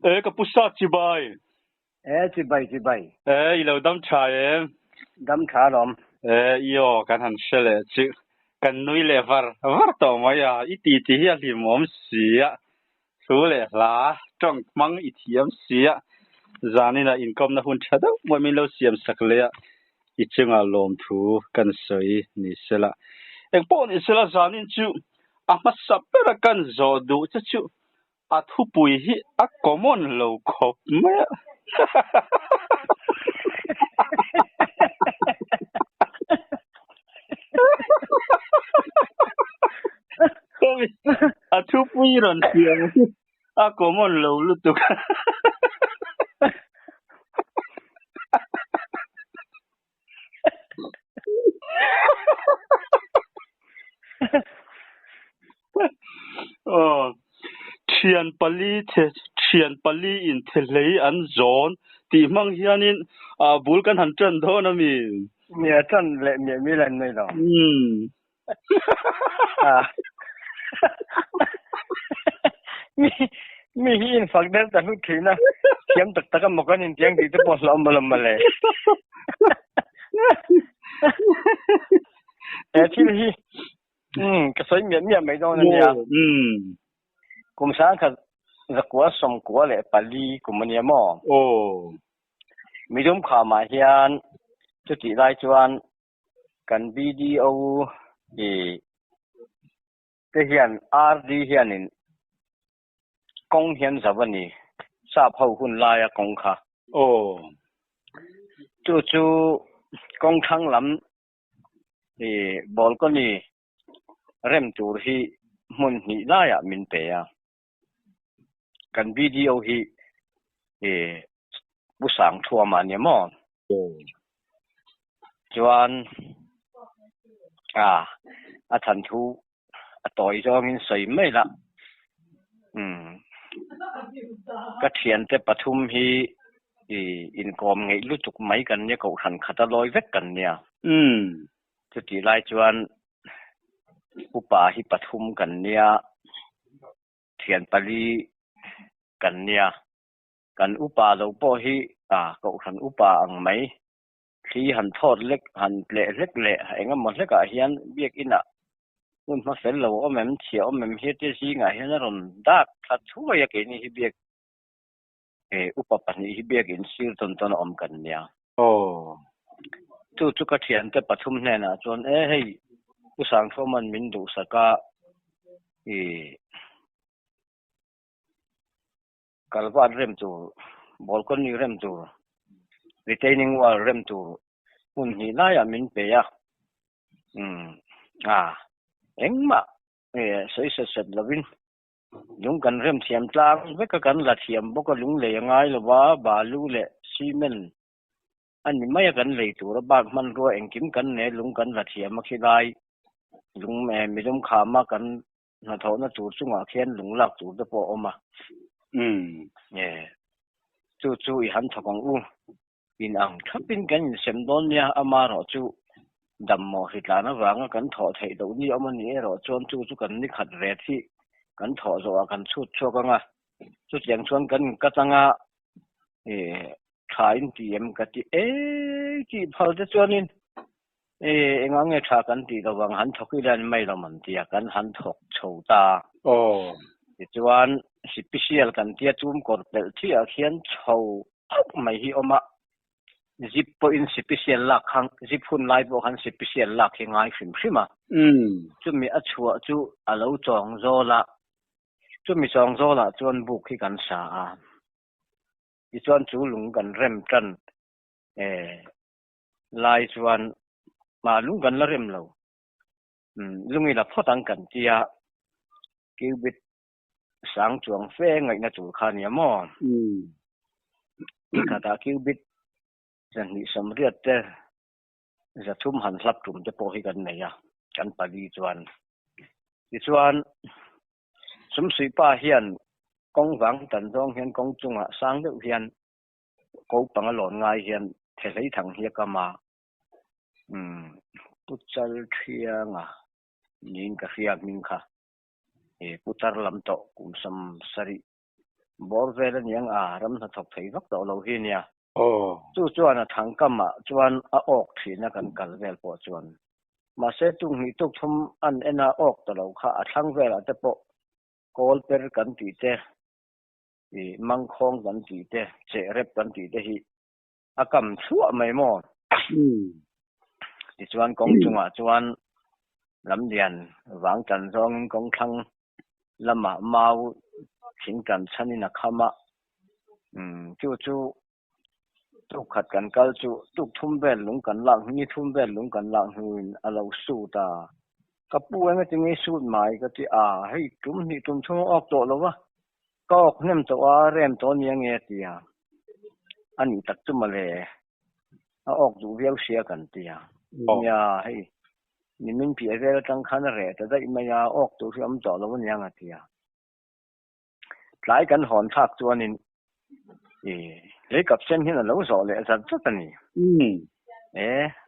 ka pusa chi bai chi bai I lo dam cha em dam tha lom yo kan han shele chi kan nui le var to ma ya I ti hi li mom si ya su le la trong mang I thiam si ya zani na income na hun chada mo min lo siam sak le ya I chenga lom thu kan soi ni sela ek po ni sela zanin chu a ma sapera kan zo du chu a thu pui hi a common lo khop me a thu pui ron siam a common lo lu tu thian pali in thelei an zon ti mang hianin a bul kan han tran tho na mi tran le mi len nei lo mi hi in fak del ta hu thina thiam tak tak mo kan in tiang ti te pos lom lom le thi hi ka soi mi mai do na ya kum sa ka zakwa som kwa le pali kum ni mo mi dum kha ma hian chu ti lai chuan kan video cái hiền RD hiền in công hiền sao vậy nè sa phâu hun lai à công kha chú công thăng lắm thì bol con nè rem tur hi mun hi lai à min pe à kan video hi bu sang thua mà nè mo chuan thành thu tội cho mình xây mấy lắm cái thiền te pathum hi in com ngay lúc chục mấy cần nhé cậu thành khát lôi vết cần nha cho chỉ lại chuan upa hi pathum cần nha thiền pali cần nha cần upa lâu po hi cậu thành upa ang mấy khi hành thốt lek hành lệ anh em một lek cả hiền biết ina nhưng mà phải lâu ông em chiều ông em hết cái gì ngay hiện rồi đã thật thua ya cái này biết upapan hi biết in siêu ton om cần nha chú cái thiền cái pathum này na chọn hey usang thua man min du saka kalwa rem tu balcony rem tu retaining wall rem tu hun hi na ya min pe ya anh mà sấy sệt lovin lung kan rem thiam tlang ve ka kan la thiam bo ka lung le ngai lo wa ba lu le cement anh mai kan le tu ra bak man ro eng kim kan ne lung kan la thiam ma khi lai lung mi lung kha ma kan na tho na tu chunga khian lung lak tu de po oma chu I han thokong u in ang thapin kan sem don nia ama ro chu đầm mò thì là nó vàng cắn thọ thầy đầu như ông anh ấy rồi chôn chu cần đi khát rệt thì cắn thọ rồi cắn chút cho con chút dạng chôn cắn cắt tăng khai thì em cắt thì chỉ phao cho chôn in anh nghe cha cắn thì đầu vàng hắn thọ cái lần mấy là mình thì cắn hắn thọ chầu ta thì chôn special cắn thì chum cột bel thì khiến chầu mày hi ông zip point special lak hang zip phun lai bo han special lak hi ngai phim à chu mi a chua chu a lo chong zo la chu mi chong zo la chuan buk hi kan sa a i chuan chu lung kan rem tran lai chuan ma lung kan la rem lo lungi la photang kan tia kibit sang chuang fe ngai na chu khan ya mo kata kibit dân nghị sầm riết te giờ thum hành lấp trùm te po hi kan nei ya kan pali chuan sum sui pa hian kong wang tan dong hian kong chunga sang deuh hian ko panga lon ngai hian thelei thang hi kama puchal thianga nin ka hiak min kha putar lam to kum sam sari บอลเวลนี้ยังรำนักถกไทยวักต่อเราเฮียเนี่ยโอ้จวนทางกัมจวนออกทีนักันกันเวลปอจวนมาเสตุงนี้ตุกทมอันเอ็นออกต่อเราค่ะทางเวลแต่ปอกอลเปอร์กันตีเตมังคงกันตีเตเจเรบกันตีเตฮีอากัมชั่วไม่หมดจวนกองจังหวะจวนลำเดียนวางจันทร์กองทังละหมาเมาทิ้งกันชันนี่นักขมาจู่ตุกขัดกันกัลจู่ตุกทุ่มเบลลงกันหลังนี่ทุ่มเบลลงกันหลังหุ่นเราสู้ตากับปูเองก็จึงไม่สู้หมายก็ที่ให้ทุ่มนี่ทุ่มช่วงออกตัวแล้ววะก็เริ่มตัวเริ่มตัวนี้เงี้ยตีอันนี้ตัดจุ่มมาเลยออกดูเวียวเสียกันตีเนี่ยให้นี่มันเพียงแค่ตั้งขันอะไรแต่ได้ไม่ยาออกตัวที่อมต่อแล้ววันยังไงตีหลายกันหอนทักตัวนี้เลยกับเส้นที่นั่นเราสอนเลยอาจารย์สัตนี่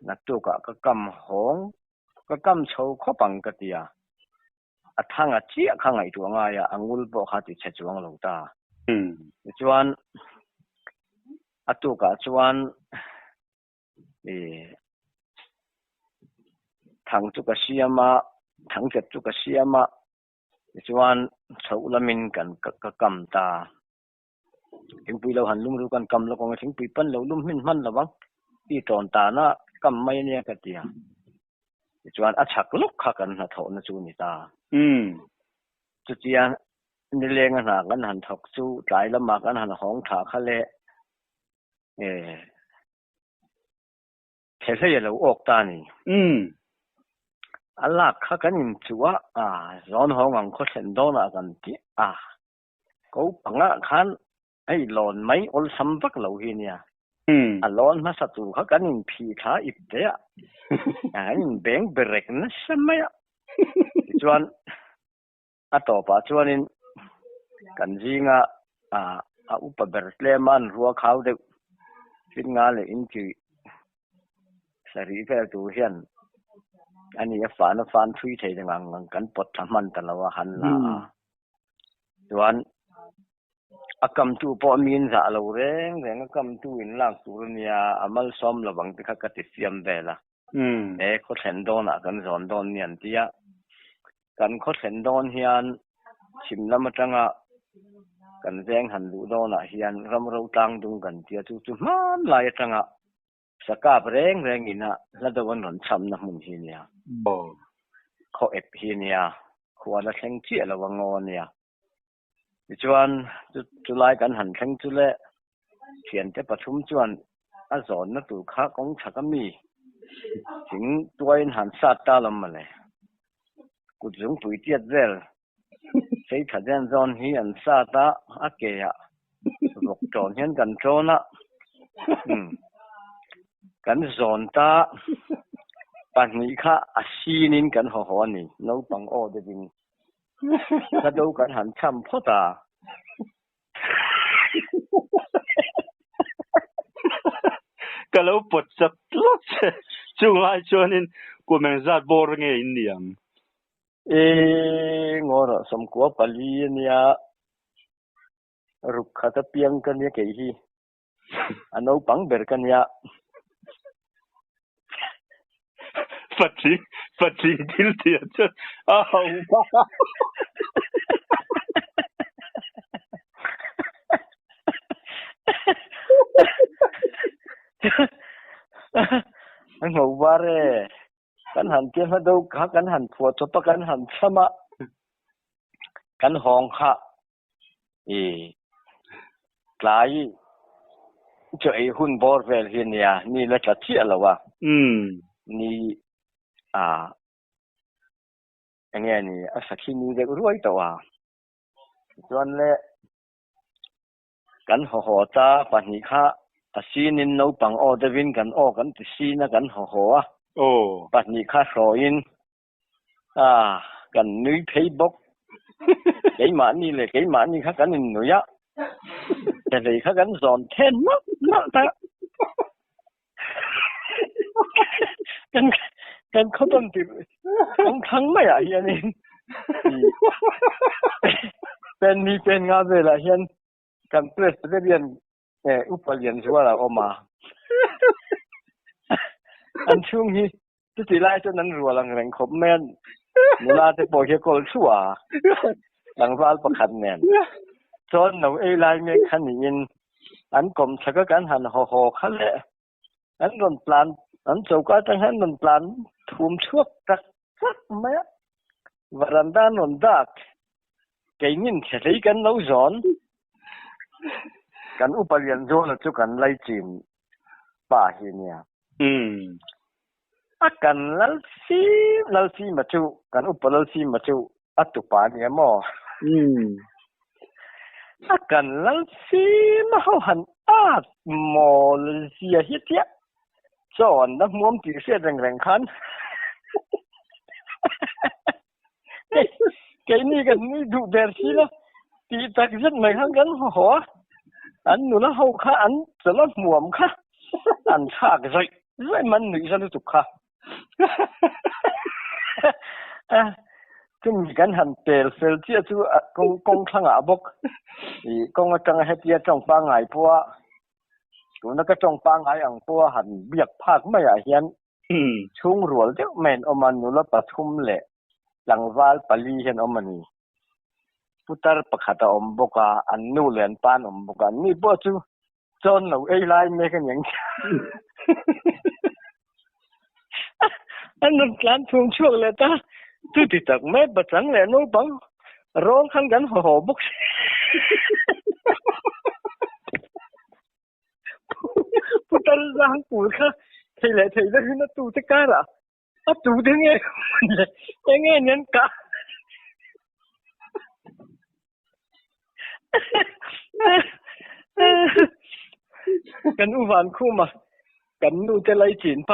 นักตัวก็กำหงก็กำโชว์ข้อปังกติยาทางเจี๊ยข้างไอตัวง่ายอังุลบอกขาติเชจวงลงตาจวนตัวก็จวนทางตุกเสียมาทางเจ็ดตุกเสียมาจวนโชว์ละมินกันก็กำตาถึงปีเราหันลุ่มรู้กันกำแล้วก็ถึงปีปั้นเราลุ่มมิ่นมันระวังที่ตอนตาหน้ากำไม่เนี่ยกติยาจวนชักลุกขักันนะเท่านั้นจูนิตาจุดยานี่เลี้ยงกันหากันหันถกสู้ใจละมากันหันห้องถาคะเลเทเสียเราออกตานี่อัลลักขักันยินจัวร้อนห้องอังคตเส้นโดนกันที่กูปังขันไอ้หลอนไม่อลสัมผักเหล่านี้หลอนมาสัตว์เขากันยินผีขาอิบเดียยินเบ่งเบรกนั่นใช่ไหมจวนต่อไปจวนนี้กันจริงอุปเบรเลมันรัวเขาเด็กสิ่งงานเลยอินจีสรีเพลตัวเฮียนอันนี้ฟันทุยใจจังงังกันปดทำมันแต่ละวันหันละจวนกำตูพอมีนจะเราเร่งกำตูอินลักตัวนี้มัลซ้อมระวังที่เขากติเสียมเบล่ะเขาเห็นโดนกันสอนโดนเนี่ยที่กันเขาเห็นโดนเฮียนชิมน้ำมันจังกันแจ้งหันดูโดนเฮียนรำเราตังดุงกันที่จู่ๆมันลายจังสกัดเร่งอินะแล้วตะวันหนุนช้ำน้ำมันเฮียนเขาเอฟเฮียนขวดละแข็งเจี๊ยระวังงอเนี่ยจวนจุลายกันหันแข็งจุเล่เขียนแต่ประชุมจวนสอนนักตู่ข้าของฉักมีถึงตัวอินหันซาตาลมาเลยกูจงตุยเตียดเวลใช้ขัดแย้งจอนเฮียนซาตาเกียบอกจอนเฮียนกันโจนะกันจอนตาปันนี้ข้าซีนินกันหัวนี่น้องปังโอเดบินกระดูกันหันช้ำพ่อตาก็แล้วปวดจับลัดช่วงไล่ชวนนี้กูแม่งจัดบอร์เงอินเดียงงอร์สมกัวปลีเนี่ยรุกขตะเปียงกันเนี่ยเกี่ยอันนู้ปังเบอร์กันเนี่ยฟัดจริงดิลเดียจ้ะบ้าอันหัววาร์กันหันเกี่ยวกับดูกันหันผัวจบกันหันสมากันห้องข้ากลายจะไอหุ่นบอร์เวลเฮียนี่นี่ละจัดเที่ยแล้ววะนี่อันนี้นี่สักทีนี้เด็กรวยตัวจวนเล่กันหัวตาปัญหาซีนินนูปังออเดวินกันกันติซีนะกันหัวปัญหาโรยินกันนุยเพย์บ็อกไอ้หมานี่เลยไอ้หมานี่เขากันนุยแต่เลยเขากันสอนเทนนักแต่กันเขาต้องติดทั้งไม่เฮียนี่เป็นงานเวลาเฮียน กันเพื่อจะเรียนอุปเรียนชัวเราออกมาอันช่วงนี้ที่สิไล่จนนั้นรัวหลังแรงคบแม่นมูลาจะปล่อยให้กอลชัวหลังร้านประคันแน่นจนเราไล่เมฆขันยินอันกลมชักกันหันห่อขันแหละอันนนปลานอันโจก็ตั้งหันนนปลานทุ่มชั่วตักสักแม่วรันดานนดักแกยินเฉลยกันเราสอนกันอุปเรียนโจแล้วจุกันไล่จีมป่าเฮียเนี่ยakan lalsi macu kan upalalsi macu atupa ni mo akan lalsi mahohan at mol sia hitia chon na muam ti se reng reng khan cái ni kan ni du ber si la ti tak zat mai hang kan ho an nu la ho kha an zala muam kha an thak zai zai man ni san tu kha cái mình gan hành bèl phèl chia chú công khang à bốc thì công ở trong hết chia trong ba ngày qua tụi nó cái trong ba ngày ăn qua hành việc phạt mấy à hiền chung ruột chứ mình ông anh nó bắt thum lệ lăng val pali hiền ông anh putar pakhata om boka annu len pan om boka ni bo chu chon lo ei lai me kan yang anh plan thung chuộc lệ ta tu ti tak me ba chang le no bang rong khang gan ho bok putar rang pu kha thei le nó tu te ka ra a tu de nghe nen kaกันอุวันคู่มากันดูจะไล่จีนไป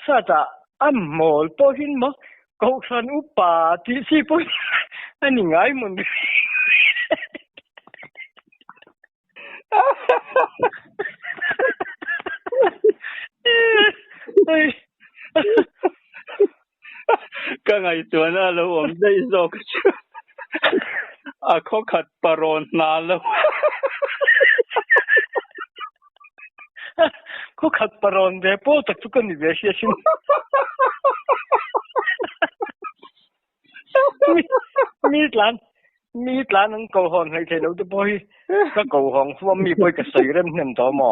ซาจะอัมโมลโปหินมั้งกูขันอุปาที่สิปุ่นอันนี้ง่ายมึงก็ไงตัวน่ะเราผมได้โซกเขาขัดปรนนานแล้วเขาขัดปรนเดโป้ตักทุกันนี่เวชชินมีดล้านนั่งโกหกให้เธอเราจะไปก็โกหกว่ามีไปกับใส่เริ่มเงินต่อหมอ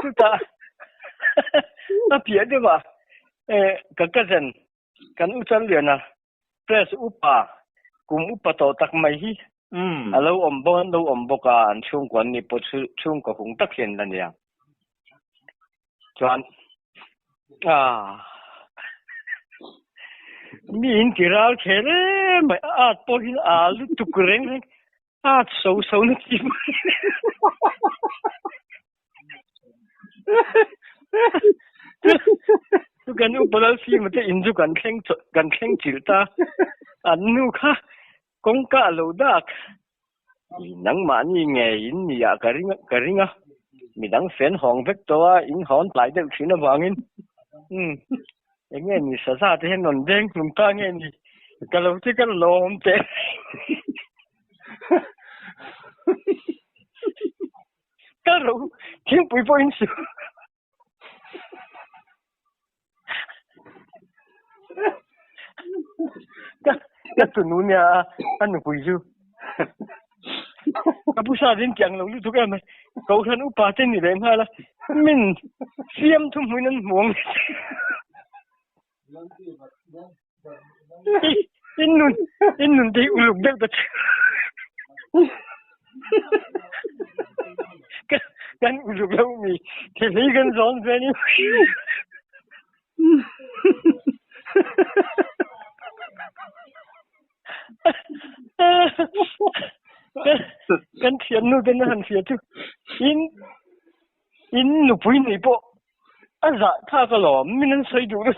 ทุกท่าเพียรดีว่ากันกันอุจจาระนะเพรสอุปากุมอุปโตตักไม่ฮีเราอมบกันช่วงกวนนี้พอช่วงก็คงตักเห็นแล้วเนี่ยจวนมีอินทิราเชลไม่อาจพอหินลุตุกเร่งอาจโซนึกจิมทุกการอุปราศีมันจะอินจุกันแข่งจิตตาอันนู้ค่ะกงกะโลดักนังมันยังไงอินนี่กะริงมีดังเส้นห้องเวกตัวอินหอนปลายเด็กชิ้นวางินอย่างเงี้ยนี่สาที่เห็นนนเด้งลุงตาเงี้ยนี่กะโลที่กะโลมเตะกะโลทิ้งปุ๋ยปอินสูก็ตุนุเนี่ยอันนู้นปุยจูกับผู้ชายเรื่องจังเรารู้ทุกอย่างไหมเขาท่านอุปาเจนี่แรงมากละมินเสียมทุ่มหัวนั้นหมวงอินนุนที่อุลุกเด็กกันอุลุกแล้วมีเทลีกันสองเซนกันเทียนนู่นกันหันเสียทุกอินหนูปุยหนีโปอาจจะถ้าก็หล่อไม่นั่นใส่ดูเลย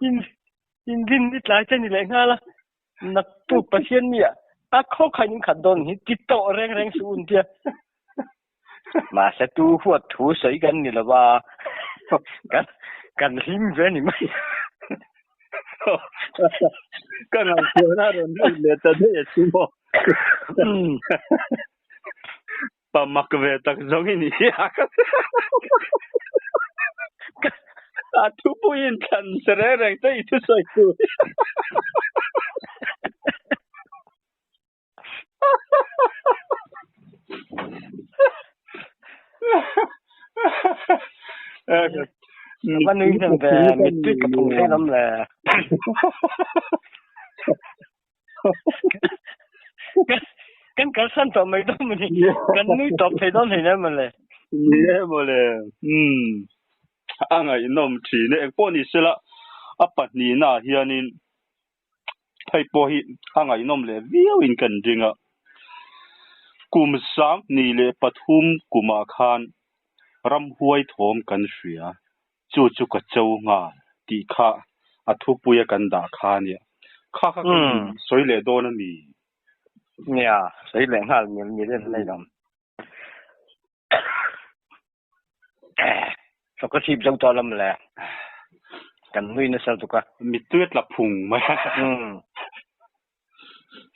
อินดินนิดหลายเจนี่แรงฮะละนักตุกประเทศเนี่ยข้อใครยังขัดดนหิติดโตแรงสูนเดีย mà sẽ tu huột thủ sấy gần như là ba gần hiếm về ni mấy cái nào chưa na rồi để ta để chứ mà bà mặc về tắc giống như vậy à thu bùi in cần sẽ ra rằng tới ít soi tuวันนี้ฉันไปมิตรกับพงษ์น้ำเลยกันสั้นต่อไม่ต้องมันกันนี่ตบให้ต้องให้นั่นมันเลยนี่หมดเลยอันไงน้องทีเนี่ยพอนี่สิละอ่ะปัจจุบันเฮียนี่ให้พอฮีอันไงน้องเลยวิวอินกันจริงอ่ะกุมสังนี่เลยปฐุมกุมาคานรำห้วยถมกันเสียจู่กับเจ้างาตีข้าอัทุปุยกันด่าข้าเนี่ยข้าสวยเลยโดนมีเนี่ยสวยเลยข้ามีเรื่องอะไรบ้างสักทีบจังตัวลำแหละกันนุ้ยนั่นสิทุกข์มีตัวหลับพุงไหม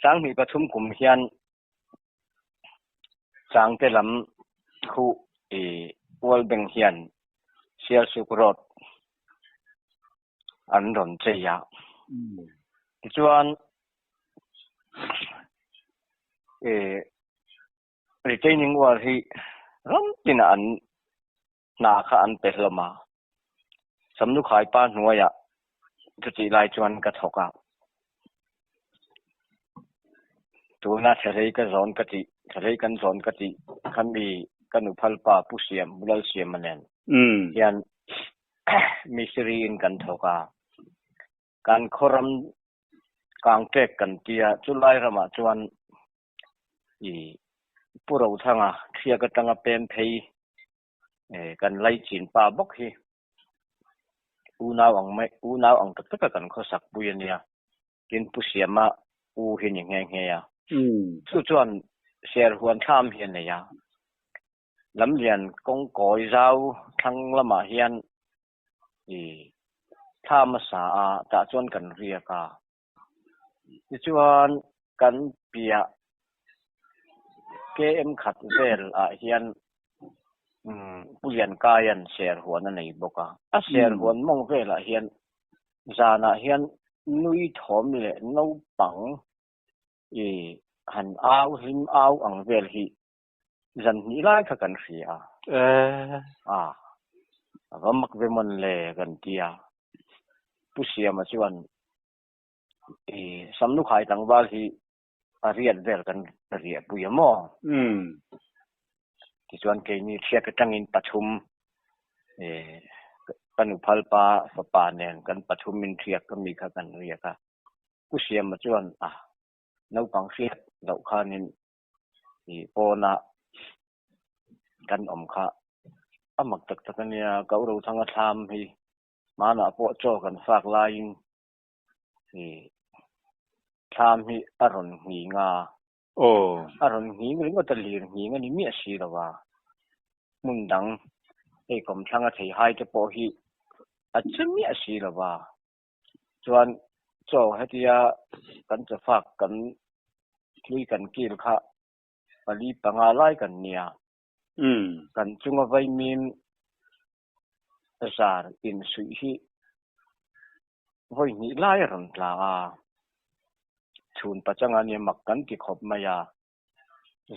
สังมีปฐุมกุมเฮียนสังเตลำคู่วอลเบงเฮียนเชียร์สุกรดอันรอนเจียที่ชวนretaining wall hi ram tin an na kha an pe hlama samnu khai pa hnuaya chuti lai chuan ka thoka tuna tharei ka zon ka ti tharei kan zon ka ti khami kanu phalpa pusiam bulal siam manen yan misri in kan thoka kan khoram kang tek kan tia chulai rama chuan puro thanga thia ka tanga pem phei kan lai chin pa bok hi unaw ang tak kan kho sak buya kin pusiama u hin nge nge ya chu chuan share huan tham hian ne ya lam lian kong koi zau thang lama hian tham sa a ta chuan kan ria ka chuan kan pia KM khat vel a hian pulian kayan share huan nei boka a share huan mong vel a hian zana hian nui thom le no pang han au him au ang vel hi zan ni lai kha kan ria mak ve mon le kan tia pusia ma chuan samnu khai tangwal hi ariat vel kan ria puyamo ti chuan ke ni thia ka tangin pathum kanu phalpa fapa nen kan pathum min thia ka mi kha kan ria ka pusia ma chuan no pang fiat lo khanin pona kan om kha amak tak takania kauro thanga tham hi mana po cho kan fak lain tham hi aron ngi nga aron ngi ring ko talir ngi nga ni mi asi rawa mundang kom thanga thei hai te po hi achmi asi rawa chuan cho hatia kan cha fak kan thui kan kil kha pali panga lai kan nia kan chunga vai min zar in sui hi voi ni lai ron tla chun pachanga ni makkan ki khop maya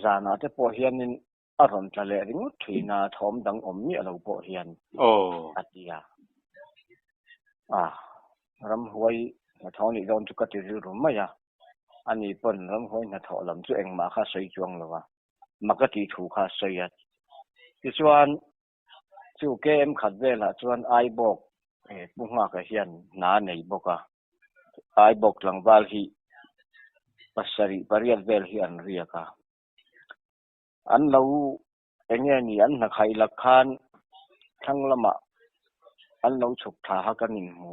zana te po hianin aron tla le ring thina thom dang om mi alo po hian atia ram huai na thoni don chu ka ti ru maya ani pon ram huai na tholam chu engma kha sei chuang lawa makati thu kha sei ti chuan chu kem khat vela chuan ai bok bunga ka hian na nei boka ai bok langwal hi pasari parial vel hi an riaka an lo enge ni an na khai lakhan thanglama an lo chuk tha ha kanin mu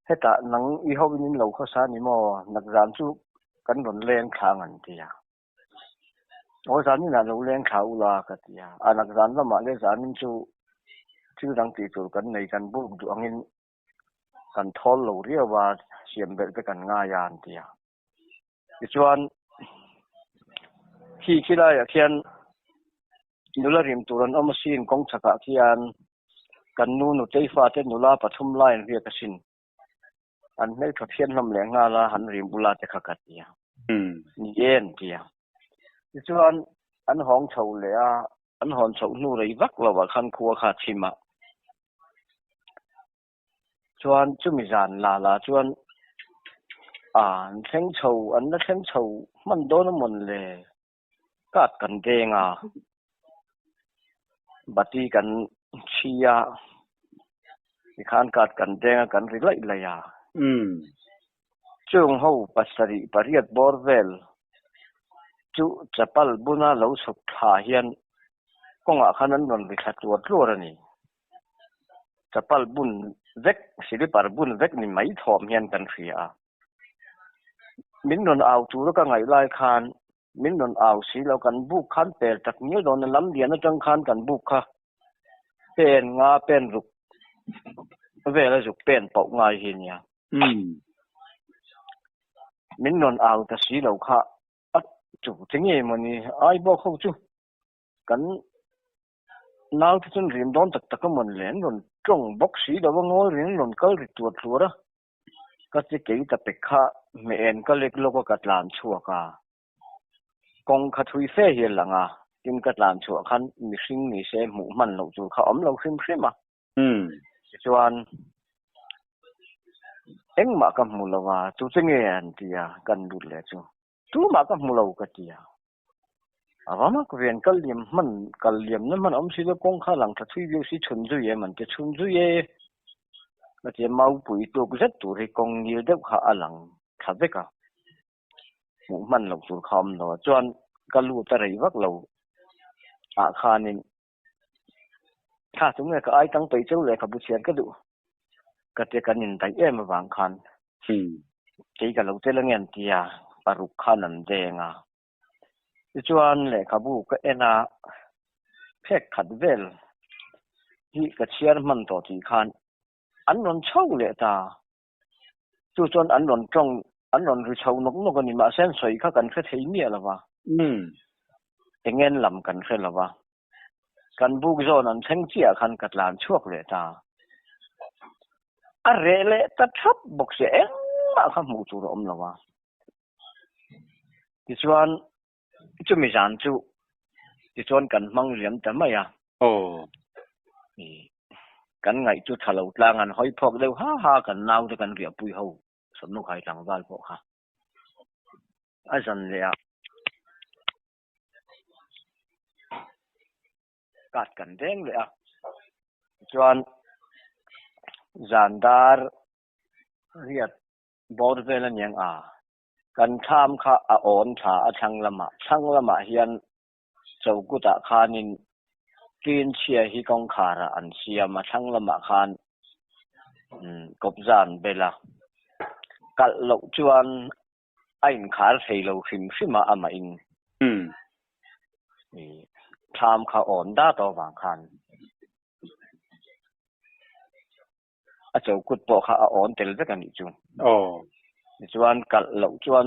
heta nang I hobinin lo kho sa ni mo nak ran chu kan ron len khang an tia โอ้สารนี่น่ะเราเลี้ยงเขาลากะเตียอันนักสารละมาเลี้ยงสารนี่ชื่อดังตีจุกันในกันบุ้งตัวอันกันทอลเราเรียกว่าเสียมเบ็ดไปกันง่ายานเตียส่วนที่คิดอะไรเขียนนุลาริมตุรันอมสินกงชักเขียนกันนูนุเตยฟ้าเตนุลาปฐุมไลน์เรียกสินอันนี้เขาเขียนลำแหลงงาลาหันริมบุลาเตขกัดเตียนี่เย็นเตียส่วนอันห้องเฉาเลยอันห้องเฉานูไรวักเราว่าขันครัวขาดชิมะส่วนจุมิจานลาส่วนเส้นเฉาอันนั้นเส้นเฉามันโดนมันเลยกัดกันเองบัดนี้กันเชียที่ข้านกัดกันเองกันริไลเลยช่วงเขาปัสสริปริยัดบอร์เวลจุจับปัลบุญเราสุขหาเฮียนก็งะขนาดนั้นวิขัดตัวรัวนี่จับปัลบุญเวกสิริปารบุญเวกนี่ไม่ถ่อมเฮียนกันเสียมินนนเอาตัวแล้วก็ไงไล่คานมินนนเอาสิเรากันบุกขันเปิดจากนี้โดนลำเดียนจังคานกันบุกค่ะเป็นงาเป็นรุกเวลารุกเป็นปอกงาเฮียนมินนนเอาแต่สิเราค่ะจุดที่นี่มันนี่ไอ้บอกเขาจุกันน้าวที่จนเรียนโดนตักก็มันเล่นนนจงบอกสีเราว่าง้อเรียนนนก็ริตัวละก็จะเกี่ยแต่เป็กข้าเมียนก็เล็กโลกกัดลานชัวกากงขัดทุยเสียเหียหลังกินกัดลานชัวคันมีสิ่งมีเสหมูมันเราจูเขาอมเราซิมส่วนเอ็งมากับมูลว่าจูจะเงี้ยนที่กันดูแลจูมากับมูลว่าก็ที่ว่ามาเรียนกัลเลียมนั่นมันอมสิลกงข้าหลังทัดทุยอยู่สิชุนจุยมันจะชุนจุยก็จะมาปุ๋ยตัวก็จะตัวที่กงยืดเด็กข้าหลังทัดเด็กหมูมันเราจูคอมเราจวนกัลูตะไรวักเราคานินถ้าสมมติก็ไอ้ตั้งไปเจ้าเลยขับบุเชียนก็ดูก็จะกันนินไตมาบางคันที่กับเราเจริญเงินที่ปารุขันนั่นเองจวนเลยขับบุก็เพกขัดเวลที่กระเชียร์มันต่อที่คันอันนนเช่าเลยตาจวนอันนนตรงอันนนหรือเช่านกกันนี่มาเส้นสวยข้ากันแค่เทียมเนี่ยหรอวะเงินลำกันแค่หรอวะกันบุกโซนันเส้นเจียคันกัดลานช่วงเลยตาอะไรเลยตัดทับบกเสียมาข้ามหูจูรอมหรอวะที่ส่วนจุมีจานจูที่ส่วนกันมังเลี้ยมแต่ไม่กันไงจุทะเลาะลางันหอยพอกเร็วฮ่ากันน่าวกันเรียบปุยหูสนุกใครต่างบ้านพวกค่ะอาจารย์เลยกัดกันเด้งเลยจวนจานดาร์เรียดบอร์เวลยังกันข้ามข้าอ่อนขาช่างละมาเฮียนเจ้ากุตะคานินกินเชียฮิกองขาระอันเชียมาช่างละมาคานกบจานเบลากัดหลกจวนไอ้ขาเสียเราชิมาอามาอินทำข้าอ่อนด้าตัวบางคันเจ้ากุดปอกข้าอ่อนเตลเวกันอีจุนจวนกัดหลกจวน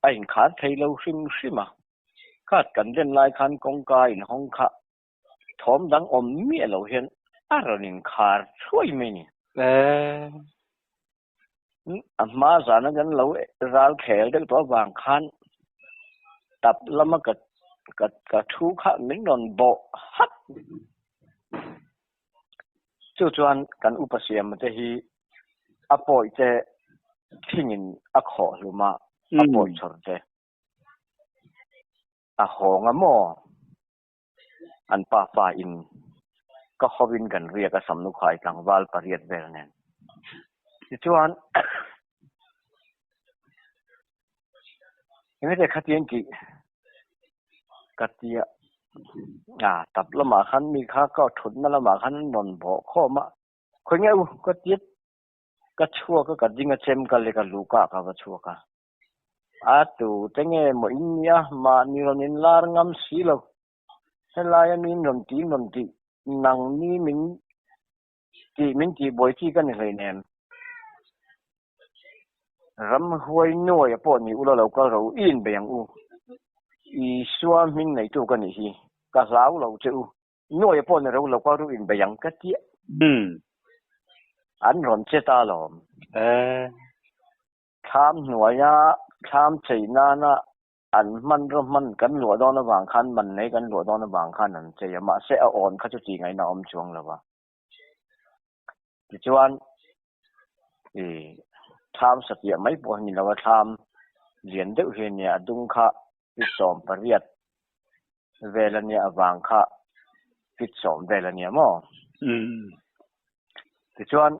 ไอ้ขาเสียเราชิมาคาดกันเล่นลายคันกงกายในห้องข้าถมดังอมเมียเราเห็นอะไรนี่ขาช่วยไหมนี่มาสารนั้นเราเราแขกได้ตัวบางคันตับแล้วมันก็ทุกข์มิ้นนนโบฮัดจู่จวนกันอุปเสียมันจะฮีอปอยจะทิ้งอักขอหรือมาอปอยชดเจหงมออันป่าอินก็ขวินกันเรียกสำนุกไข่กลางวาลปริยัดเบลเนนจวนยังไม่ได้ขัดเย็นกี่กัดเดียตับละหมาขันมีข้าก็ถุนมาละหมาขันนนบ่ข้อมาคนเงี้ยก็ยึดก็ชั่วก็กัดยิงก็เชมกันเลยกันลูกก็ชัวกัน atu tenge mo inya ma ni ronin lar ngam silo helaya min rom ti nang ni min ti boy ti kan hei nem ram huai noi po ni ulo lo ka ro in beng u i suam min nei tu kan hi ka lau lo chu noi po ne ro lo ka ru in beng ka ti an ron che ta lom tham nuaya tham chei na na an man ro man kan lo don na wang khan man nei kan lo don na wang khan an che ma se a on kha chu ti ngai na om chuang lawa ti chuan tham satia mai po ni lawa tham lian deuh he nia adung kha pi som pariat velania awang kha pi som velania mo ti chuan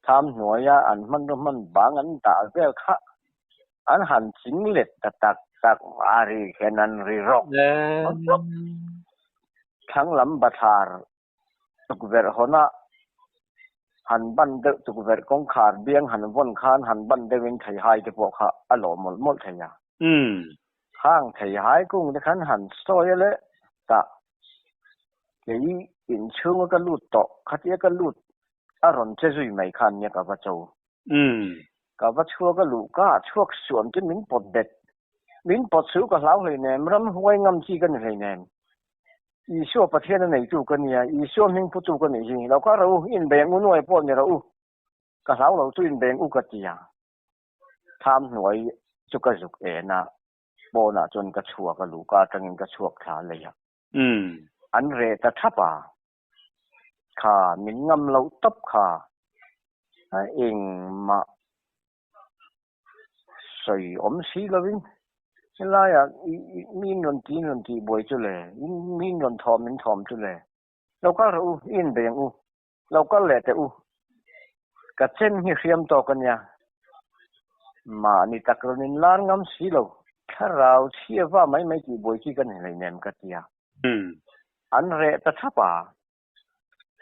tham nuaya an man ro man bang an ta vel kha an han ching let tak ari kenan ri ro thang lam bathar tuk ver hona han ban de tuk ver kong khar biang han von khan han ban de win thai hai te po kha alo mol thai ya khang thai hai kung de khan han soy le ta ke in chung ka lut to khatia ka lut aron che zui mai khan nya ka ba chou ka ba chua ka lu ka chuak suam ke min pot det min pot su ka lau hei nem ram huai ngam chi kan hei nem i sho pathian nei tu kan ya i sho ming pu tu kan ni lo ka ro in beng u noi po ne ro u ka lau lo tu in beng u ka ti ya tham noi chu ka zuk e na po na chon ka chua ka lu ka tang ka chuak tha le ya an re ta thapa kha min ngam lo tap kha eng ma soi om si lovin la ya min non ti boy chu le min non thom chu le lo ka ro in beng u lo ka le te u ka chen hi riam to kan ya ma ni takronin lar ngam si lo kharau chia wa mai ki boy ki kan nei nem ka tia an re ta thapa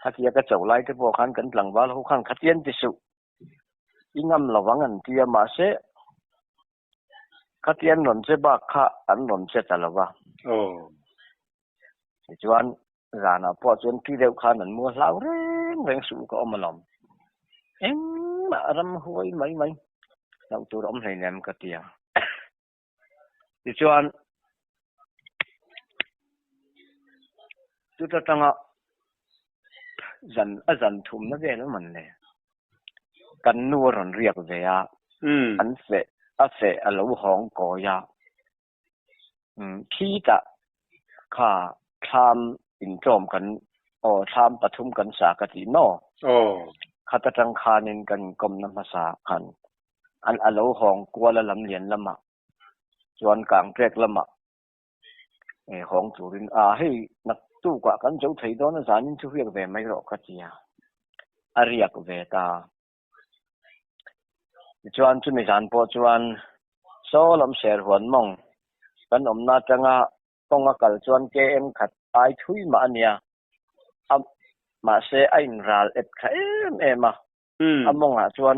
hakia ka chau lai te po khan kan tlang wal ho khan khatien ti su ingam lawang an tia ma se khatien non che ba kha an non che talawa chuan rana po chuan ki deuh khan an mua hlau reng su ko omalom em ma ram huai mai lau tu rom nei nem ka tia ti chuan tu ta tanga zan thum na ve na man le kan nu ron riak ve ya an se alo hong ko ya khi ta kha tham in trom kan o tham pathum kan sa ka ti no khata tang khanin kan kom na ma sa khan an alo hong kwala lam lian lama chuan kang trek lama hong churin hei nak tu kwa kan jo thei do na zanin chu hiak ve mai ro ka tia ariak ve ta chuan chu mi zan po chuan so lam ser huan mong kan omna tanga tonga kal chuan ke em khat ai thui ma ania ma se ain ral et kha em a among a chuan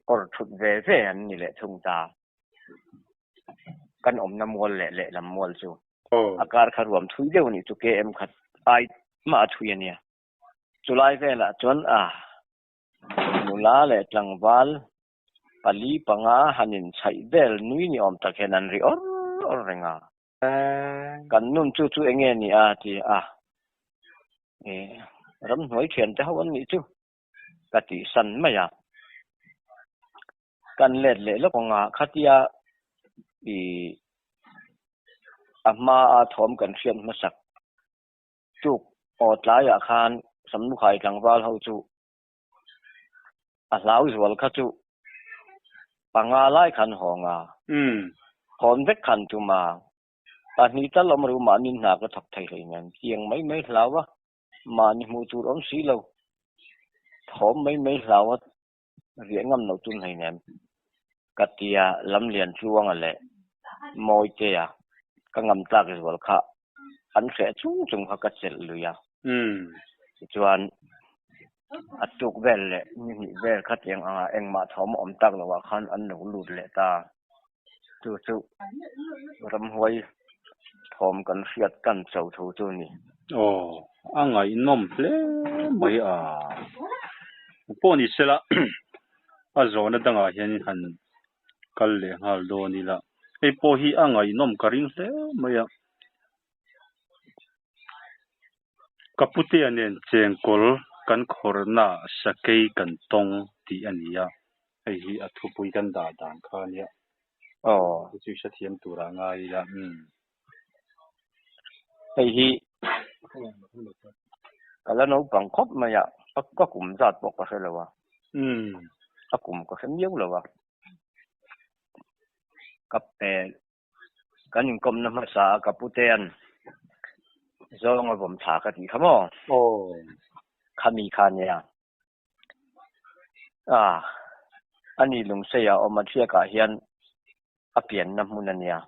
kor thut ve an ni le thung ta kan omna mol le lam mol chu akar kharuam thui deu ni chu ke em khat ai ma thui ania chulai vela chuan mula le tlangwal pali panga hanin chai bel nui ni om takhenan ri or renga kan nun chu enge ni a ti ram hoi thian te hawan ni chu ka ti san maya kan le lo nga khatia amma a thom kan thiam masak chu otlaya khan samnu khai tlangwal ho chu a lau zual kha chu panga lai khan honga hon vek khan tu ma ta ni ta lom ru ma nin na ka thak thai lai ngan kiang mai hlawa ma ni mu tur om si lo thom mai hlawa riangam no tun hai nem katia lam lian chuang ale moi te ya ka ngam tak zual kha an se chung kha ka chel lu ya chuan อัดจุกเวลเลยนี่เวลคัดยังเองมาถอมอมตักแล้วว่าคันอันหนูหลุดเลยตาจู่ๆรำหวยถอมกันเสียดกันเจ้าทูจู่นี่哦，俺一弄嘞没啊，不你吃了，肉那等现很干嘞哈多你了，不去俺一弄个人嘞没有。Kaputi anen cengkol kan korna sakei kan tong ti ania ai hi athupui kan da dan khania chu sathiam tura ngai la ai hi kala no bangkok ma ya ka kum zat bok ka helawa akum ka hem yeu lawa kape kan kom na ma sa kaputen zong a bom tha ka ti khamo khami khania ani lung se ya o ma thia ka hian a pian na mun ania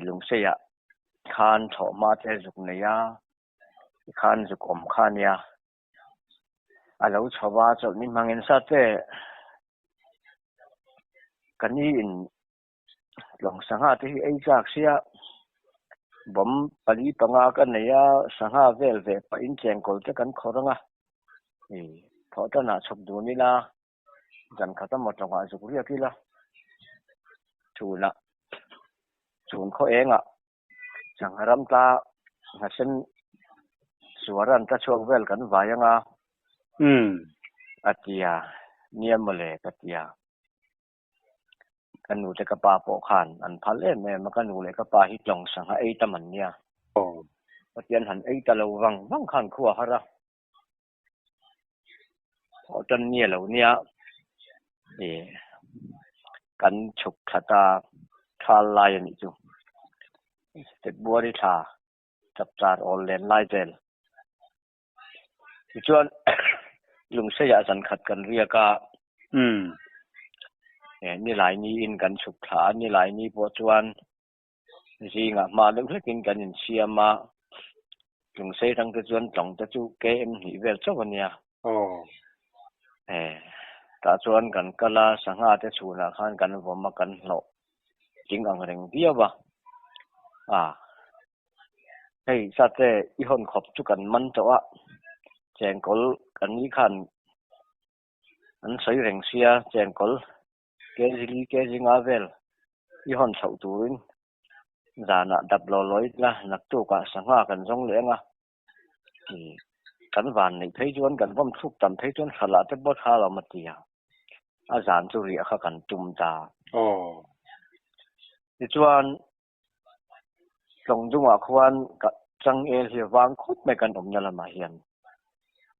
lung se ya khan tho ma te zuk ne ya khan zuk om khania alo chawa chaw ni mangin sa te kani in long sanga te ei jak sia bom pali panga ka ne ya sanga vel ve pa in chengkol te kan khoranga tho ta na chok du ni la jan khata mo tonga zuk ria ki la chula chun kho enga changharam ta hasen suaran ta chok vel kan vayanga atia niamale katia kanu te ka pa po khan an phale me ma kanu le ka pa hi tlong sanga ei ta man nia patian han ei ta lo wang khan khuwa hara otan nia lo nia kan chuk thata thal lai ni chu te buari tha chap char ol len lai tel chuan lung se ya san khat kan ria ka ni lai ni in kan chuk tha ni lai ni po chuan zinga ma lung hlekin kan in siama lung se thang te chuan tlong te chu ke em hi vel chawania ta chuan kan kala sanga te chuna khan kan voma kan hlo ting ang reng biawa hei sa te I hon khop chu kan man chawa chengkol kan ni khan an sei reng sia chengkol ke zinga vel I hon chau turin zana dap lo loi la nak tu ka sanga kan jong lenga kan van nei thei chuan kan vom thuk tam thei chuan khala te bot hala matia a zan chu ri kha kan tum ta ti chuan tlong dunga khwan ka chang el hi wang khut me kan om na lama hian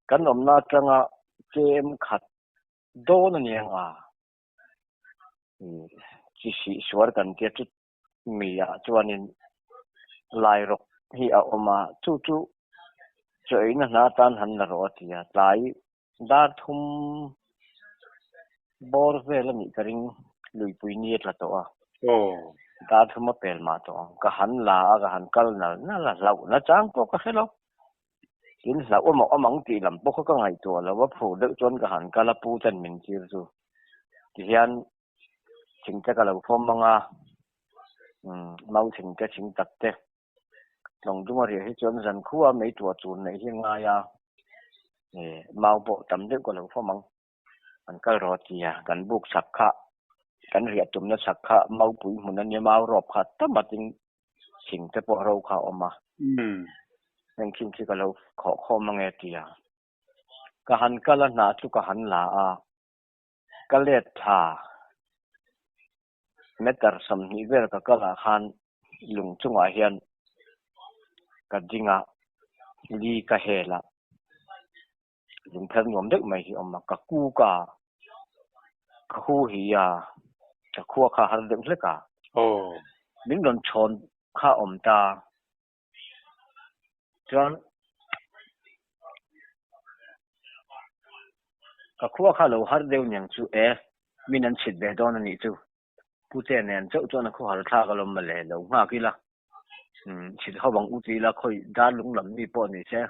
kan om na changa kem khat do na nianga chi si swar kan te chu mi ya chuanin lai rok hi a oma chu choi na tan han na ro tia lai da thum bor vel ni karing lui pui ni tla to da thum pel ma to ka han la ga han kal na la lau na chang ko ka helo in la oma amang ti lam po ka ngai to la wa phu de chon ka han kala pu tan min chi chu ti hian ching ta ka lo phom manga mau ching ta ching tak te long dung ri hi chon zan khuwa mei tua chun nei hi nga ya mau bo tam de ko lo phomang an kal ro tia kan buk sakha kan ria tum na sakha mau pui mun an mau rop kha tamating ching te po ro kha oma nang king ki ka lo kho mange tia ka han kala na chu ka han la ka let tha metar sam ni ver ka kala khan lung chunga hian ka dinga li ka hela lung thang nom dek mai hi oma ka ku ka hu hi ya ka khuwa kha har dek le ka min don chon kha om ta chuan ka khuwa kha lo har deu nyang chu min an chit be don ani chu pu te nen chau chuan khu har tha ka lom ma le lo nga ki la chit ho bang u ti la khoi da lung lam ni po ni che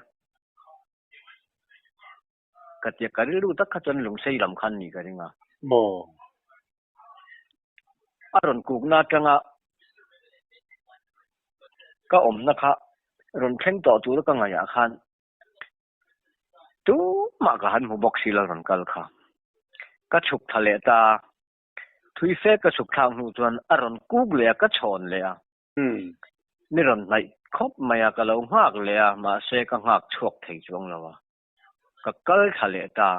กะเตียกะริรูตักขะจนหลงใส่ลำคันนี่กะริงะบ่อารอนกูกนาจังะก็อมนะคะรอนเพ่งต่อตัวแล้วก็งายาคันตู้มากะหันหูบอกสิละรอนกัลค่ะก็ฉุกทะเลตาทุยเฟก็ฉุกทางหูจวนอารอนกูกเลยก็ชนเลยนี่รอนไหนคบมายากะเราหากเลยมาเสก็หากชวกถึงจวงแล้ววะก็เกิดทะเลตา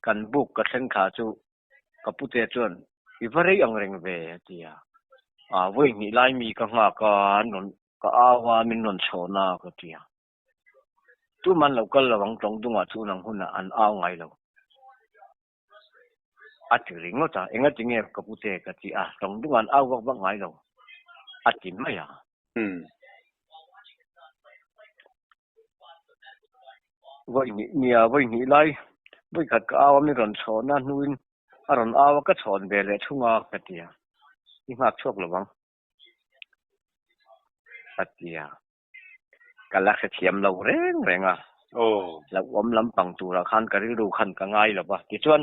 กันบุกก็เส้นขาจูก็พุทธจวนอีพริยังเริงเวทีวิ่งนี่ไล่มีก็หากกันนนก็อาวามินนนโชนาก็ทีตู้มันเราก็ระวังตรงตรงว่าทุนังหุ่นอันอ้าวไงเราอัดริงก็จ้าเองก็จริงๆก็พุทธก็ทีตรงตรงอันอ้าวก็บ้างไงเราอัดจริงไหมวิ่งนี่ไล่วิ่งขัดก็อาวมินนโชนานู่นอารอนอาวก็ชนเบลเลยทุ่งก็ทีนี่มากชกระวังก็ทีกันลักษณะเทียมเราเร่งโอ้แล้วอมลำปังตัวละคันก็รู้คันก็ง่ายหรอวะที่ชวน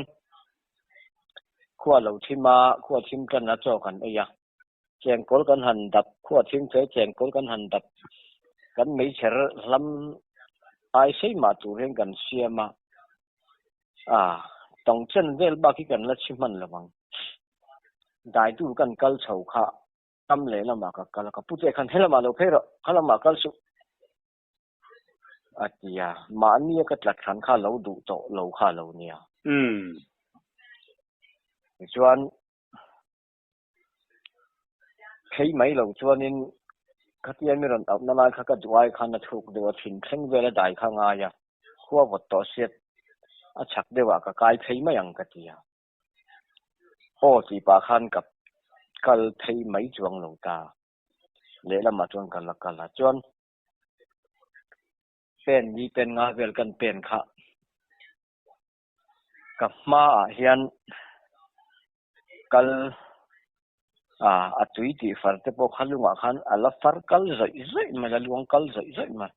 ขั้วเราทิมมาขั้วทิมกันนะโจกันไอ้ยะแจงกอลกันหันดับขั้วทิมเฉยแจงกอลกันหันดับกันไม่เชื่อลำไอ้ใช่มาตัวเร่งกันเสียมาต้องเช่นเวลบ้ากี่กันละชิมันระวังได้ดูกันกัลเฉาค่ะทำเลยละมากัลก็พูดใจคันเฮละมาเราเพ่อคัลมากัลสุอัตยามาเนี่ยก็หลักฐานข้าเราดูโตเราข้าเราเนี่ยชวนใครไม่เราชวนนี่ขัดแย้งไม่รอนเอานั่นแหละข้าก็ดูไอ้ข้าน่ะถูกเดี๋ยวทิ้งเพ่งเวลาได้ข้างไงขั้วบดต่อเสียดชักเดี๋ยวก็กลายใครไม่ยังกัดยาโอ้ที่ปาขันกับกัลใครไม่จวงเราตาเละละมาจวนกันละกันละจวนเป็นยี่เป็นงาเวลกันเป็นค่ะกับมาเฮียนกัลจุยที่ฟัดแต่พอขันลุงขันอัลฟัดกัลใจมาแล้วลุงกัลใจมา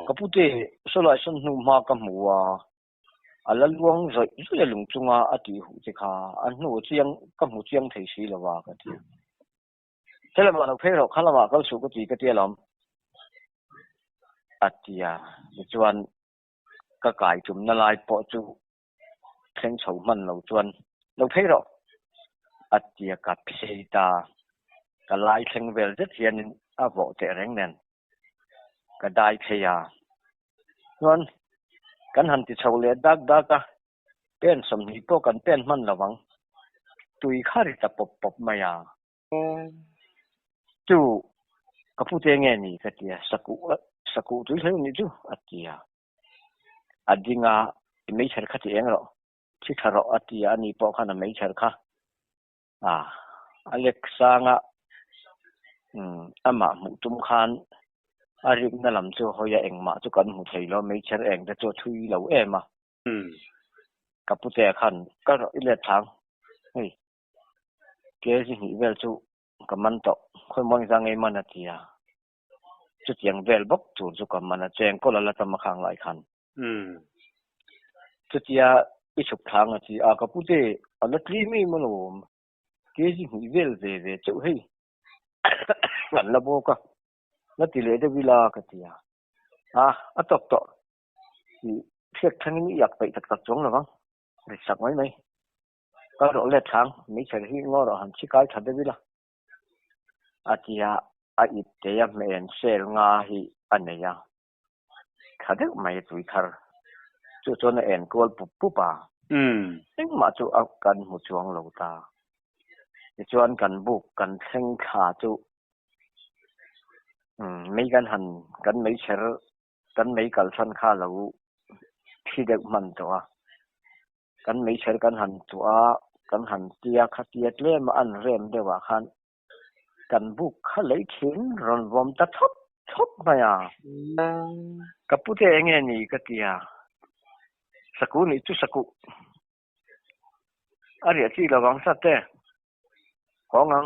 กับพูดที่สุดท้ายฉันนุ่มมากกับมัวอัลลุงใจลุงจุงอาทิหูที่ข้าอันนู้นเชียงกับหูเชียงที่สีละว่ากันที่เสร็จแล้วมาเราเพ่เราขันละมากัลสุกที่ก็ที่ลำอัตยาจวนก็กลายจุ่มละลายปอจูเพ่งเฉามันเราจวนเราเพ่เราอัตยากับเสียตาก็ไล่เพ่งเวลจะเทียนบอกแต่แรงนั่นก็ได้เทียส่วนกันหันติเฉาเลี้ยดักก็เป็นสมนิโปกันเป็นมันระวังตุยข้าริตาปบมายาจู่ก็พูดเงี้ยนี่ก็เดียสกุตุยเท่านี้จู่อัตยาอดีงาไม่ใช่ข้าที่เองหรอกที่ข้าเราอัตยานี่พอข้าน่ะไม่ใช่ข้าอเล็กซ่างอามาหมู่ตุ้มขันอาริบนั่นลำจู่เขาอย่างมาจู่กันหมู่ไทยเราไม่ใช่เองแต่จู่ทุยเรามากับผู้แต่ขันก็อิเล็กทางเฮ้ยเกี่ยสิหิเวลจู่กับมันต่อค่อยมองยังไงมันอัตยาจุดยังเวลบอกจู่กับมันแจ้งก็ละจะมาขังหลายขันจุดยาอีฉุกทางอ่ะที่กับผู้แต่อันนั้นที่ไม่มันโอมเกี่ยสิหิเวลเดจู่เฮ้ยงั้นละโบก็แล้วที่เหลือจะวิลากันที่อัตโตที่เพียงทั้งนี้อยากไปตัดจงหรือมั้งได้สักไหมก็รอเล็ดทางไม่ใช่ที่งอเราหันชิคายทัดได้วิลาอาทิตย์อิตยามเอ็นเซลงาฮีอันนี้ทัดได้ไม่ตุยคาร์จู่จนเอ็นกอลปุ๊บซึ่งมาจู่เอากันหัวจวงเราตาจวนกันบุกกันเส้นขาจู่ไม่กันหันกันไม่เชื่อกันไม่กัลสันข้าเราที่เด็กมันตัวกันไม่เชื่อกันหันตัวกันหันเตียขัดเตียเล่มาอันเริ่มเดี๋ยวขันกันบุกข้าเลยเขียนรอนวอมตะทบมากับผู้เฒ่าเงี้ยนี่ก็เตียสกุลนี่จุสกุอะไรที่เราวังสัตย์เต้ของงัง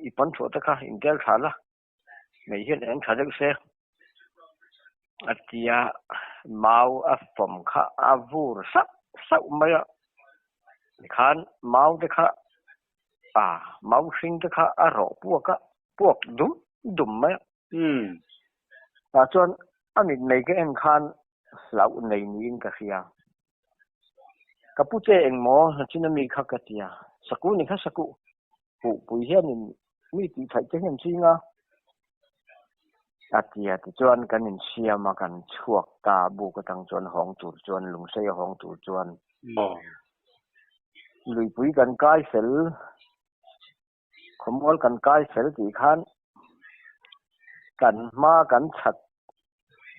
อีปันถั่วตะค่ะอินเดียขาละไม่เห็นเอ็นขาเด็กเสียอัตยา mau a phom kha avur sa mai khan mau te kha mau sing te kha a ro puak dum mai chuan amit nei ke en khan lau nei ni in ka ria kapute engmo chinami kha katia saku ni kha saku pui hian in mi ti thai te hen chinga atia ti chuan kan in siama kan chuak ta bu ka tang chuan hong tur chuan lungsei hong tur chuan lui pui kan kai sel khomol kan kai sel ti khan kan ma kan chat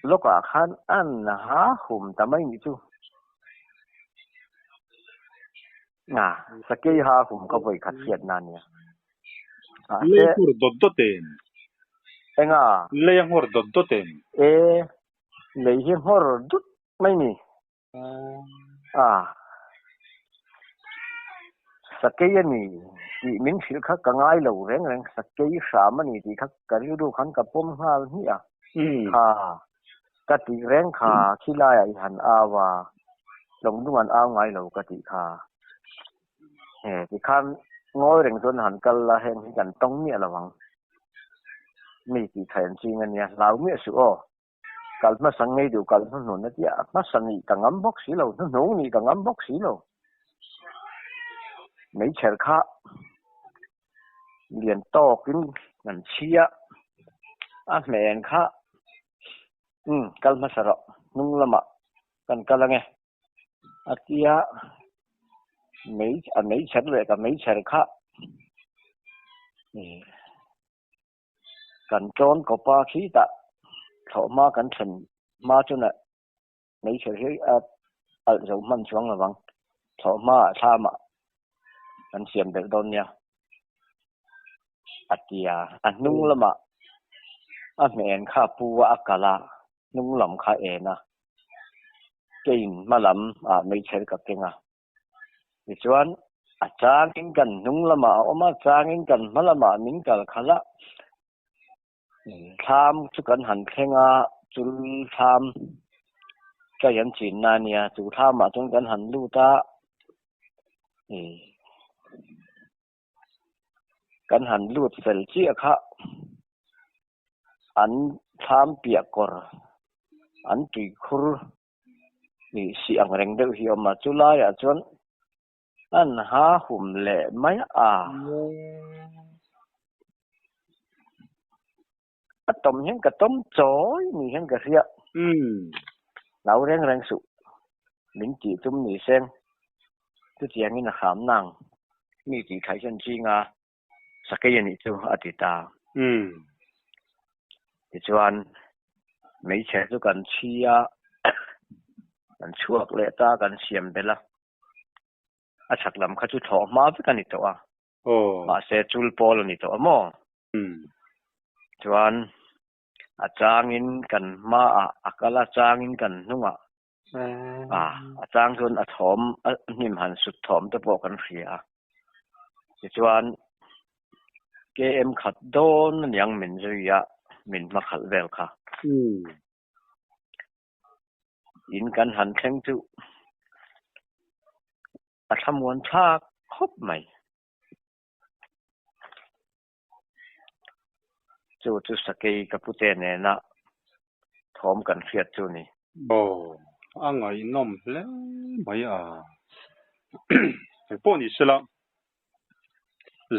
loka khan an ha hum tamai ni chu sakei ha hum ka voi khat siat na nia le hur doddoten enga le hur doddoten le hi hor dut mai ni sakei ani ti min thil kha ka ngai lo reng sakei sam ani ti kha kari du khan ka pom hal hi ka ti reng kha khilai ai han awa long du an aw ngai lo ka ti kha ti khan ngoi reng zon han kal la hen hi kan tong ni alawang mi ti thain ching ania lau mi su kal ma sang nei du kal nu na tia ma sang ni ka ngam bok si lo nu ni ka ngam bok si lo mấy chèr kha liền to kín ngàn chia mèn kha kalma saro nung lama kan kalange atia mấy chèr le ka mấy chèr kha kan chon ko pa khi ta tho ma kan chen ma chu na mấy chèr hi al zo man chuang lawang tho ma tha ma kan siam del don nia atia nung lama mèn kha pu akala nung lam kha ena kein malam mấy chèr ka kenga ni chuan chang in kan nung lama oma chang in kan malama min kal khala tham chu kan han khenga chul tham ka yan chin na nia chu tham ma chung kan han lu ta kan han lut fel chi kha an tham pia kor an tui khur ni si ang reng deuh hi oma chula ya chuan an ha hum le mai tom hen ka tom choi ni hen ka ria lau reng su min ti tum ni sen tu tiang in kham nang mi ti khai chen chi nga sakei ni chu atita ti chuan mấy che chu kan chia kan chuak le ta kan siam bela chak lam kha chu tho ma ve kan ni to ma se chul pol ni to mo chuan changin kan ma akala changin kan nunga chang chun thom hnim han sut thom te po kan hria ti chuan ke em khat don yang min zuya min ma khal vel kha in kan han thleng chu thamuan thak khop mai chu sakei kapute ne na thom kan fiat chu ni angai nom hle mai po ni sela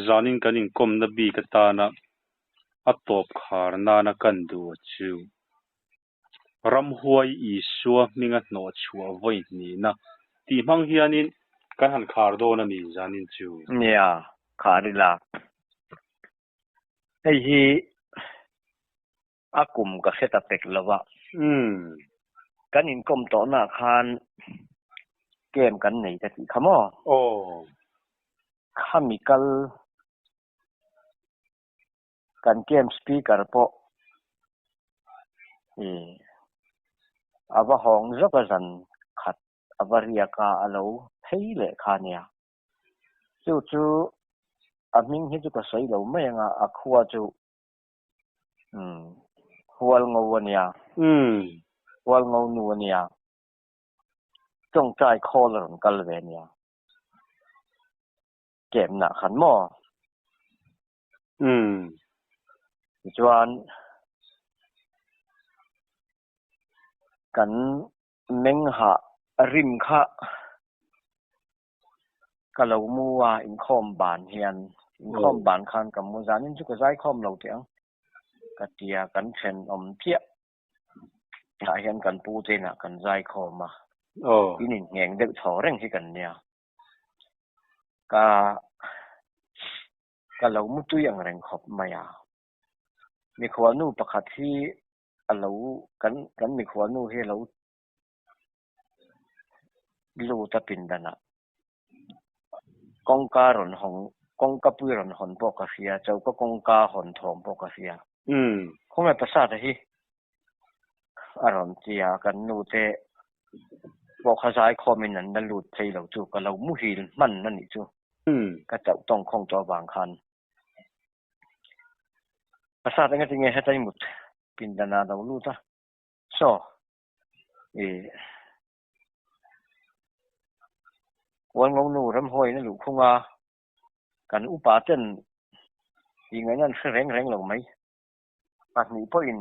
zanin kanin kom na bi ka ta na atop khar na na kan du chu ram huai I suwa minga no chua voi ni na ti mang hianin kan han khar do na ni zanin chu nia kharila ei hi akum ka seta pek lawa kan in kom to na khan kem kan nei ta ti khamo chemical kan kem speaker po aba hong zoka zan khat avaria ka alo thei le khania chu aming hi chu ka sei lo mai nga akhua chu hual ngawania วอลงนูเนี่ยจงใจคอลรกัลเวเนียเก็บหนักขันหม้อจวนกันเมงหะริมคะกะเหลามัวอินคอมบานเฮียนอินคอมบานคันกับมูจานินจุกใจคอมเหลาเตียงกะเตียกันเชนอมเพียหาเฮียนกันปูเจนะกันใจคอมมาอีนี่แงงเด็กถอเร่งที่กันเนี่ยกะเหลามุตุยังแรงขบมายามีขวานูประคัดที่เหลากันมีขวานูให้เหลาลูตะปินดานะกองการหอนกองกระปือนหอนปกเสียเจ้าก็กองกาหอนทองปกเสียคงไม่ประสาทที่อารมณ์เจียกันนูเตปกขายคอมินันดันลูดใจเราจูกับเรามุหิลมันนั่นนี่จูก็จะต้องคงจอบางคันประสาทงั้นจริงๆให้ใจหมดปินดานาเราลูตาโซ่วันงนูรำหอยนั่นลูกคงว่ากันอุปาเจนยังไงนั่นแรงหรือไม่ปากนี้พออิน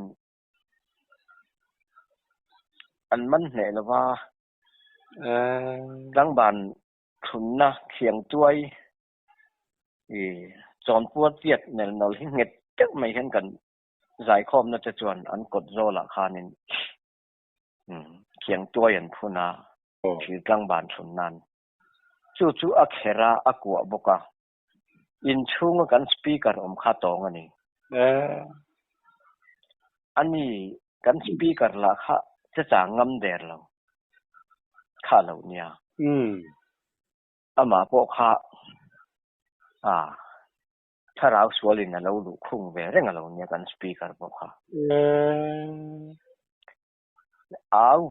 อันมันเหนื่อยหรือว่าดังบานทุนนะเขียงจ้วยจอนปวดเจียดเนี่ยเราเห็นเง็ดจะไม่เห็นกันสายคอมน่าจะจวนอันกดโซละคานินเขียงจ้วยอันพูนาถือดังบานทุนนั้นจู่ๆอักเขระอักวะบกะอินชุ่งกันสปีกเกอร์ข้าตองอันนี้อันนี้กันสปีกเกอร์ละค่ะจะจางงำเดร์เราข้าเราเนี่ยอามาพวกข้าถ้าเราสวลินเราลูกคุ้งเวรเราเนี่ยกันสปีกเกอร์พวกข้า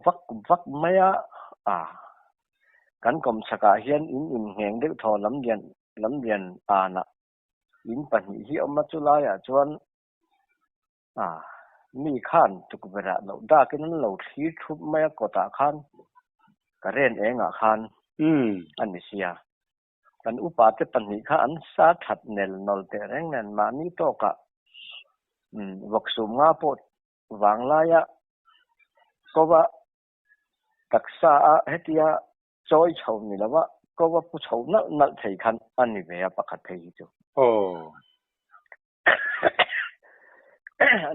วักไม่กันกรมสกัดเฮียนอินแหงเด็กทอลำเลียนนะอินปัญหามาจุลายจวนมีขันตุกเวลาเราได้กันนั้นเราที่ทุบไม่ก็ตาขันก็เรียนเองขันอันนี้เสียกันอุปาเทปัญหาอันสาหัสเนลนอลเตเรงนั้นมานี่โตกะวักสุมงาปดวางลายก็ว่าตักษาเฮติยาจอยชาวนี่แล้วว่าก็ว่าผู้ชาวนั่นใช่ขันอันนี้เวียประคัดเพย์จู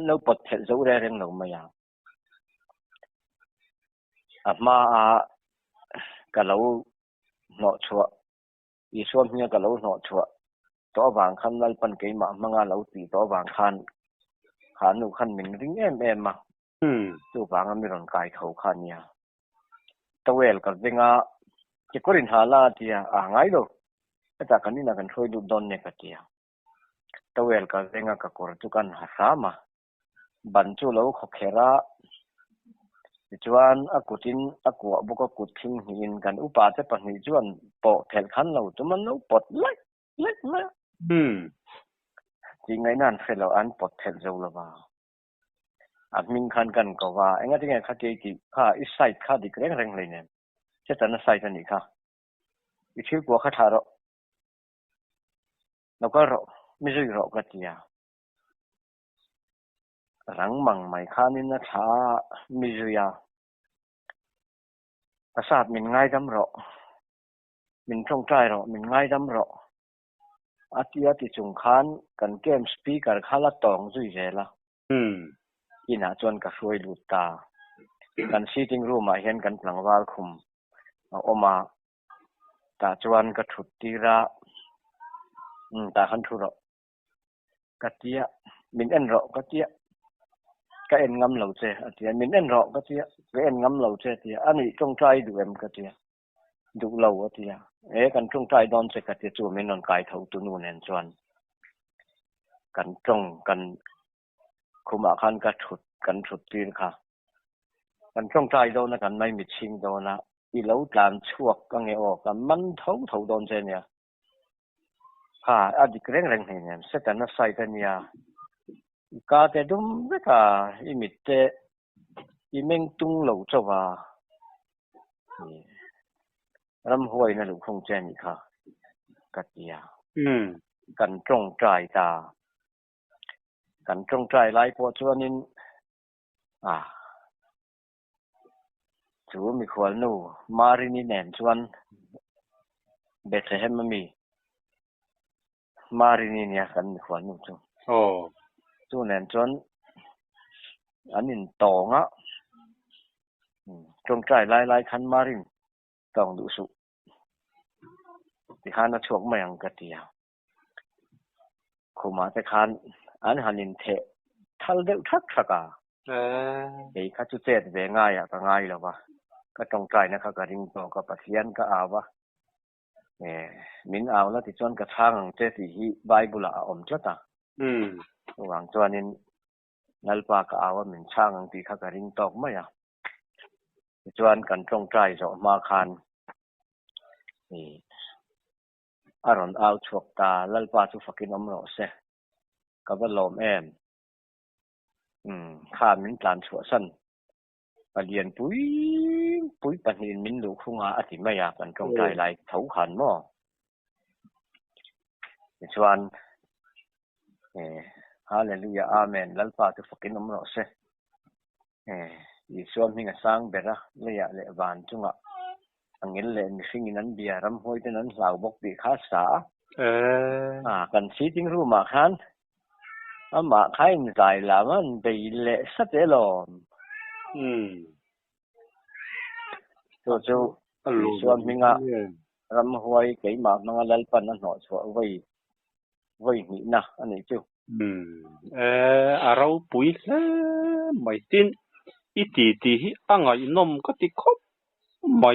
เราปดเทจูเรื่องเราไม่ยาวมากับเราหนอชัวอีส่วนนี้กับเราหนอชัวตัวบางคันนั่นเป็นเกี่ยมังเราตีตัวบางคันขาหนูคันหนึ่งริงมาตัวบางมีร่างกายเขาคันเนี่ยตัวเอลกับเวงจะก็รินหาลาเดียไงลูกแต่กันนี่นักช่วยดูดอนเนี่ยกันเดียตัวเอลกับเวงกับกอร์ตุกันหาสามาบรรจุเราขบเขระจวนกุตินกุบุกกุตินหินกันอุปาเทปนิจวนปอเทลขันเราตัวมันเราปดเล็กจริงไงนั่นเสร็จแล้วอันปดเทลเจ้าละว่ามิงคันกันก็ว่าเอ็งที่ไงข้าเจกิข้าอิสไซด์ข้าดิเกรงเลยเนี่ยจะตันไซด์นี่ค่ะอีชื่อกัวข้าทารอแล้วก็รอไม่ใช่รอกัตยารังมังไม่ข้านี่นะช้ามิจุยาประสาทมินง่ายดำรอมินตรงใจรอมินง่ายดำรออาทิตย์จุงขันกันเกมสปีกเกอร์ข้าละตองจุยเจละอินาจวนกับช่วยดูตากันซีติ้งรูมาเห็นกันพลังวาลคุมออกมาตาจวนกับถุตีระตาขันทุรกัตเตียมินเอ็นรอกัตเตียก็เอ็นงำเหล่าเจอเตียมินเอ็นรอกัตเตียก็เอ็นงำเหล่าเจเตียอันนี้จงใจดูเอ็มกัตเตียดูเหล่าเตียกันจงใจดอนเจกัตเตียจูมินนอนกายเท่าตุนูเนนจวนกันจงกันคุมอาคันกัถุดกันถุดตีนค่ะกันจงใจโดนกันไม่มีชิงโดนะอีเหล่าการชั่วก็เงี้ยออกกันมันเท่าโดนเจเนี่ยอดีตเร่งเนี่ยเสร็จแล้วใส่กันเนี่ยก็แต่ดุมไม่ก็อิมิต อีเมงตุงเหล่าเจ้าว่าร่ำห้วยนั่นหลุคงเจนี่ค่ะกัดยากันตรงใจตากันตรงใจไล่พอชวนนินจูมีขวานนูมารินีแนนชวนเบธเลเฮมมันมีมารินีเนี่ยกันมีขวานนูจูจูแนนชวนอันนี้ตองอ่ะตรงใจไล่คันมารินต้องดูสุที่ข้านัดช่วงไม่ยังกัดยาคุมาแต่คันอันหันินเททัลเดือดทักทักไอ้ข้าจุดเจ็ดเวง่ายก็ง่ายแล้ววะก็ตรงใจนะครับก็ริงตัวก็ปะเทียนก็เอาวะมินเอาแล้วที่จวนกระทั่งเจสีฮีไบเบิลอมจัดหวังจวนนินนัลปากก็เอาว่ามินช่างที่ข้าก็ริงตอกไม่จวนกันตรงใจจะมาคันอารอนเอาชวกตาลัลปาสุฟักินอมโรเซกับว่าลมข้ามินตานชัวสันปะเลียนปุ้ยปะนินมินลูกคงอาทิไม่อยากกันตรงใจไหลเถาขันมั่วชวนฮาเลลูยาอาเมนลัลปาสุฟักินอมโรเซอีส่วนมิงสร้างเบระเลยอะเลบานจุงอังเงินเลนสิ่งนั้นเบียรำห้อยนั้นเหล่าบกบีข้าสากันซีทิ้งรู้มาคันมาใครใจละมันไปเละสักเอลจู่ส่วนมิงรำห้อยเกี่ยมานังลัลปันนั่นหน่อยชัวไว้นี่นะอันนี้จู่เราปุ๋ยไม่ตินอีตีอังไงนมก็ติดคบไม่